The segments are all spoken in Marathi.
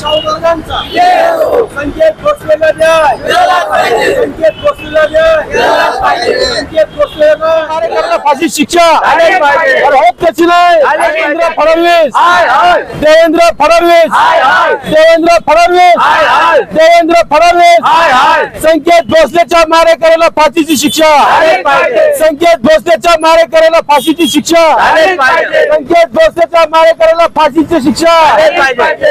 शाहू महाराजांचा संकेत भोसलेला न्याय, संकेत भोसलेला न्याय, संकेत भोसलेला कार्यकर्त्यांना फाशी शिक्षा होत कशी नाही. देवेंद्र फडणवीस, देवेंद्र फडणवीस, देवेंद्र फडणवीस, देवेंद्र फडणवीस, संकेत भोसलेच्या मारेकऱ्याला फाशीची शिक्षा, संकेत भोसलेच्या मारेकऱ्याला फाशीची शिक्षा, संकेत भोसलेच्या मारेकऱ्याला फाशीची शिक्षा.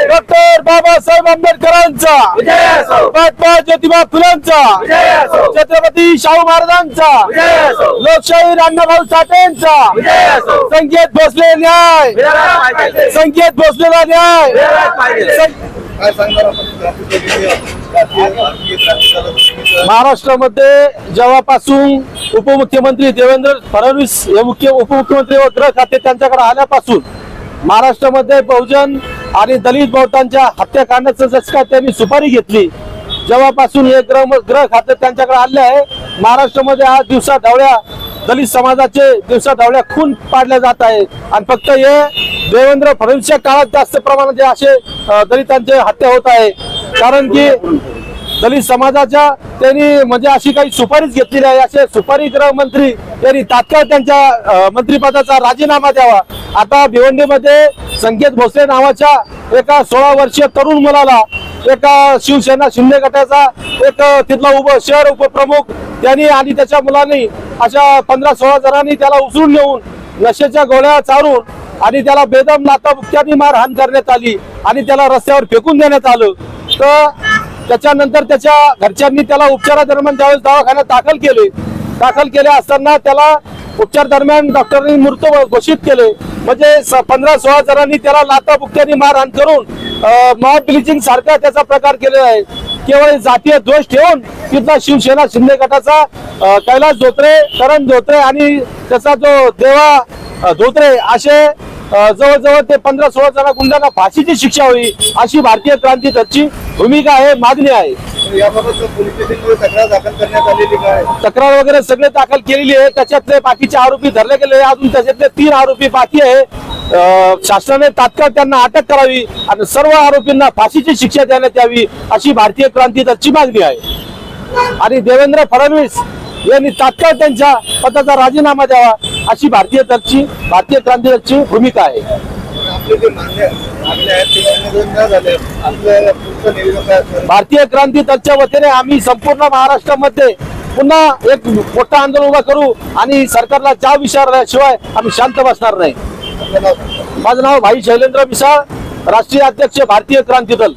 डॉक्टर बाबासाहेब आंबेडकरांचा, महात्मा ज्योतिबा फुलेंचा, छत्रपती शाहू महाराजांचा, लोकशाही अण्णाभाऊ साठेंचा, संकेत भोसले न्याय, संकेत भोसलेला न्याय. महाराष्ट्रामध्ये जेव्हापासून उपमुख्यमंत्री देवेंद्र फडणवीस हे उपमुख्यमंत्री व गृह खाते त्यांच्याकडे आल्यापासून महाराष्ट्रामध्ये बहुजन आणि दलित बहुतांच्या हत्या काढण्याचं जसं काय त्यांनी सुपारी घेतली, जेव्हापासून हे गृह खाते त्यांच्याकडे आले आहे, महाराष्ट्रामध्ये आज दिवसा ढवळ्या दलित समाजाचे दिवसा ढवळ्या खून पाडले जात आहे. आणि फक्त हे देवेंद्र फडणवीसच्या काळात जास्त प्रमाणात असे दलितांचे हत्या होत आहे. कारण की दलित समाजाच्या त्यांनी म्हणजे अशी काही सुपारीच घेतलेली आहे. असे सुपारी गृहमंत्री यांनी तात्काळ त्यांच्या मंत्रिपदाचा राजीनामा द्यावा. आता भिवंडीमध्ये संकेत भोसले नावाच्या एका 16 वर्षीय तरुण मुलाला एका शिवसेना शिंदे गटाचा एक तिथला शहर उपप्रमुख त्यांनी आणि त्याच्या मुलांनी अशा 15-16 जणांनी त्याला उचलून नेऊन नशेच्या गोळ्या चारून आणि त्याला बेदम लाथाबुक्क्यांनी मारहाण करण्यात आली आणि त्याला रस्त्यावर फेकून देण्यात आलं. तर त्याच्यानंतर त्याच्या घरच्यांनी त्याला उपचारादरम्यान ज्यावेळेस दवाखान्यात दाखल केले असताना त्याला उपचार दरम्यान डॉक्टरांनी मृत घोषित केले. म्हणजे 15-16 जणांनी त्याला लाथाबुक्क्यांनी मारहाण करून मॉब ब्लिचिंग सारखा त्याचा प्रकार केलेला आहे. केवळ जातीय दोष ठेवून तिथला शिवसेना शिंदे गटाचा कैलास धोत्रे, करण धोत्रे आणि त्याचा जो देवा धोत्रे असे जवळजवळ ते 15-16 जण गुंडांना फाशीची शिक्षा होईल अशी भारतीय क्रांती दलची भूमिका आहे, मागणी आहे. तक्रार वगैरे सगळे दाखल केलेली आहे. त्याच्यातले बाकीचे आरोपी धरले गेले, अजून त्याच्यातले 3 आरोपी बाकी आहे. शासनाने तात्काळ त्यांना अटक करावी आणि सर्व आरोपींना फाशीची शिक्षा देण्यात यावी अशी भारतीय क्रांती दलची मागणी आहे. आणि देवेंद्र फडणवीस यांनी तात्काळ त्यांच्या पदाचा राजीनामा द्यावा अशी भारतीय क्रांती दलची भूमिका आहे. भारतीय क्रांती दलच्या वतीने आम्ही संपूर्ण महाराष्ट्रामध्ये पुन्हा एक मोठं आंदोलन उभा करू आणि सरकारला जाब विचारल्याशिवाय आम्ही शांत बसणार नाही. माझं नाव भाई शैलेंद्र मिसाळ, राष्ट्रीय अध्यक्ष भारतीय क्रांती दल.